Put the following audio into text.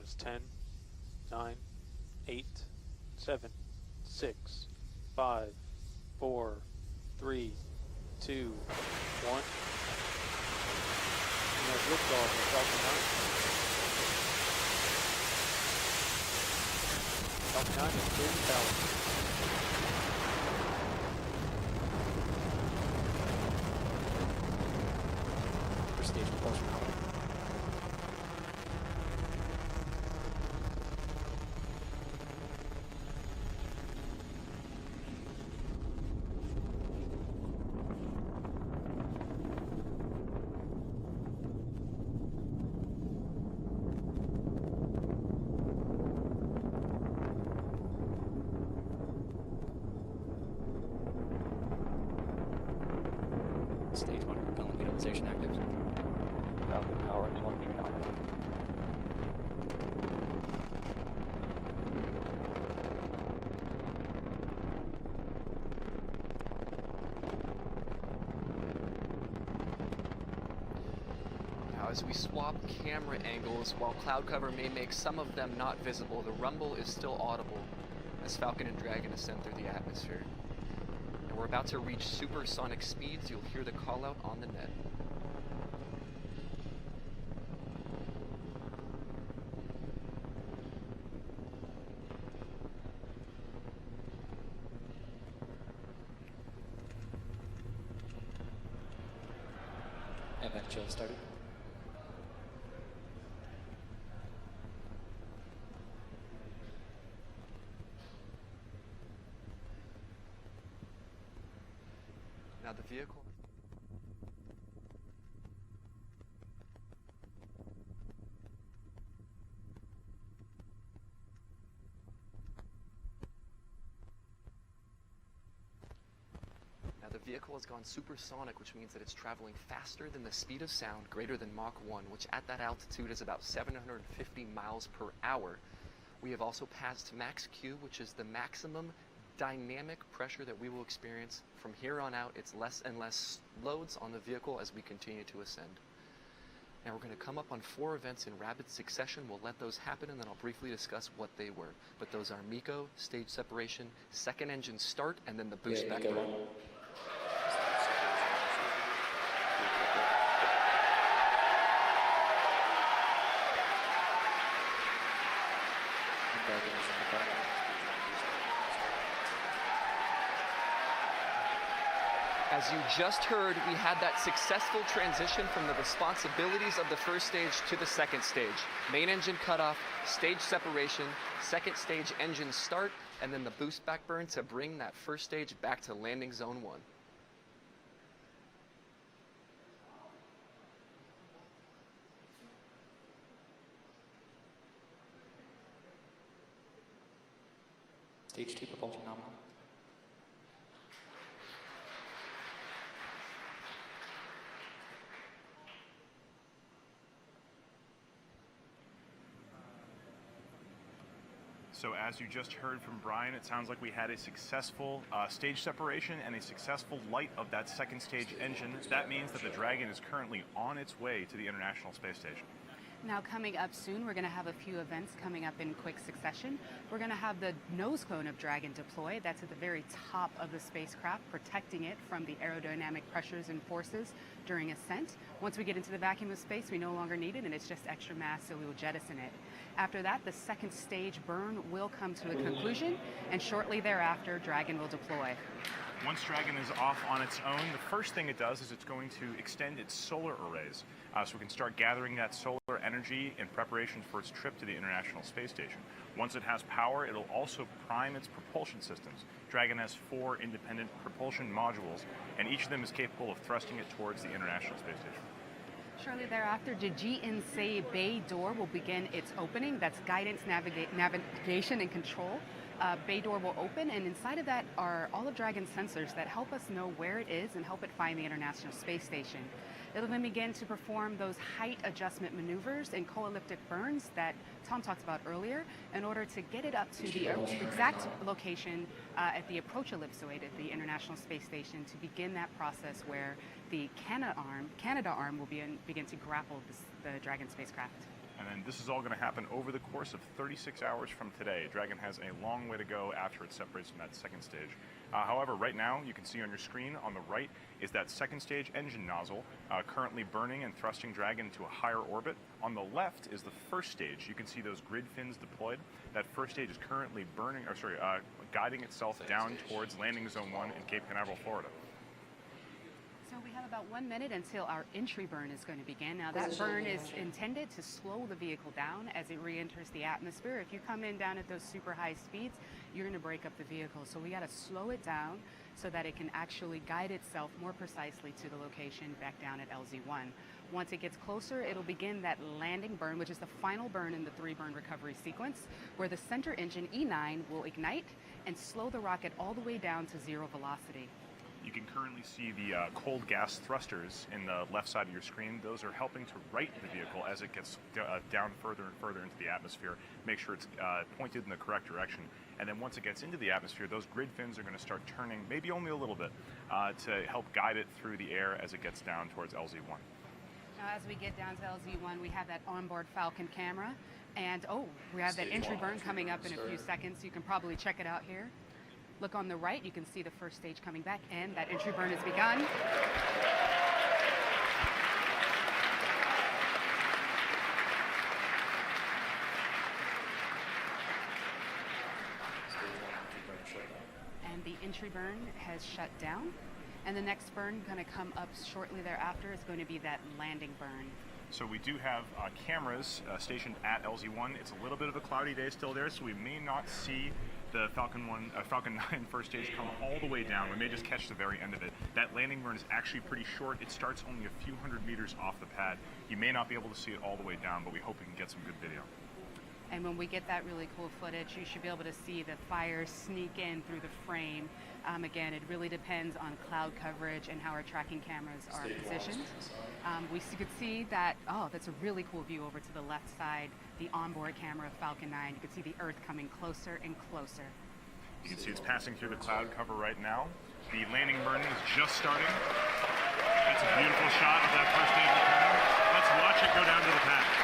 is 10, 9, 8, 7, 6, 5, 4, 3, 2, 1. We have liftoff of Falcon 9. Falcon 9 is clear to tower. Stage propulsion power. Stage 1 propellant utilization active. Falcon power is 1 beacon on. Now, as we swap camera angles, while cloud cover may make some of them not visible, the rumble is still audible as Falcon and Dragon ascend through the atmosphere. And we're about to reach supersonic speeds. You'll hear the call out on the net. And then chill started. Now the vehicle. Now the vehicle has gone supersonic, which means that it's traveling faster than the speed of sound, greater than Mach 1, which at that altitude is about 750 miles per hour. We have also passed max Q, which is the maximum dynamic pressure that we will experience. From here on out, it's less and less loads on the vehicle as we continue to ascend. Now we're going to come up on 4 events in rapid succession. We'll let those happen and then I'll briefly discuss what they were. But those are MECO, stage separation, second engine start, and then the boost back burn. As you just heard, we had that successful transition from the responsibilities of the first stage to the second stage. Main engine cutoff, stage separation, second stage engine start, and then the boost back burn to bring that first stage back to landing zone 1. Stage 2 propulsion nominal. So as you just heard from Brian, it sounds like we had a successful stage separation and a successful light of that second stage engine. That means that the Dragon is currently on its way to the International Space Station. Now coming up soon, we're going to have a few events coming up in quick succession. We're going to have the nose cone of Dragon deploy. That's at the very top of the spacecraft, protecting it from the aerodynamic pressures and forces during ascent. Once we get into the vacuum of space, we no longer need it, and it's just extra mass, so we will jettison it. After that, the second stage burn will come to a conclusion, and shortly thereafter, Dragon will deploy. Once Dragon is off on its own, the first thing it does is it's going to extend its solar arrays so we can start gathering that solar energy in preparation for its trip to the International Space Station. Once it has power, it'll also prime its propulsion systems. Dragon has 4 independent propulsion modules, and each of them is capable of thrusting it towards the International Space Station. Shortly thereafter, the GNC bay door will begin its opening. That's guidance, navigation, and control. Bay door will open, and inside of that are all of Dragon's sensors that help us know where it is and help it find the International Space Station. It'll then begin to perform those height adjustment maneuvers and co-elliptic burns that Tom talked about earlier in order to get it up to the exact location at the approach ellipsoid at the International Space Station to begin that process where the Canada arm will begin to grapple the Dragon spacecraft. And then this is all going to happen over the course of 36 hours from today. Dragon has a long way to go after it separates from that second stage. However, right now, you can see on your screen on the right is that second stage engine nozzle currently burning and thrusting Dragon into a higher orbit. On the left is the first stage. You can see those grid fins deployed. That first stage is currently guiding itself down towards landing zone 1 in Cape Canaveral, Florida. So we have about 1 minute until our entry burn is going to begin. Now that burn is intended to slow the vehicle down as it re-enters the atmosphere. If you come in down at those super high speeds, you're going to break up the vehicle. So we got to slow it down so that it can actually guide itself more precisely to the location back down at LZ1. Once it gets closer, it'll begin that landing burn, which is the final burn in the 3-burn recovery sequence, where the center engine E9 will ignite and slow the rocket all the way down to 0 velocity. You can currently see the cold gas thrusters in the left side of your screen. Those are helping to right the vehicle as it gets down further and further into the atmosphere, make sure it's pointed in the correct direction. And then once it gets into the atmosphere, those grid fins are going to start turning, maybe only a little bit, to help guide it through the air as it gets down towards LZ1. Now, as we get down to LZ1, we have that onboard Falcon camera. And, we have that entry burn coming up in a few seconds. You can probably check it out here. Look on the right, you can see the first stage coming back, and that entry burn has begun. And the entry burn has shut down. And the next burn going to come up shortly thereafter is going to be that landing burn. So we do have cameras stationed at LZ1. It's a little bit of a cloudy day still there, so we may not see the Falcon 9 first stage come all the way down. We may just catch the very end of it. That landing burn is actually pretty short. It starts only a few hundred meters off the pad. You may not be able to see it all the way down, but we hope we can get some good video. And when we get that really cool footage, you should be able to see the fire sneak in through the frame. Again, it really depends on cloud coverage and how our tracking cameras are positioned. We could see that, that's a really cool view over to the left side, the onboard camera of Falcon 9. You can see the Earth coming closer and closer. You can see it's passing through the cloud cover right now. The landing burn is just starting. That's a beautiful shot of that first stage returning. Let's watch it go down to the pad.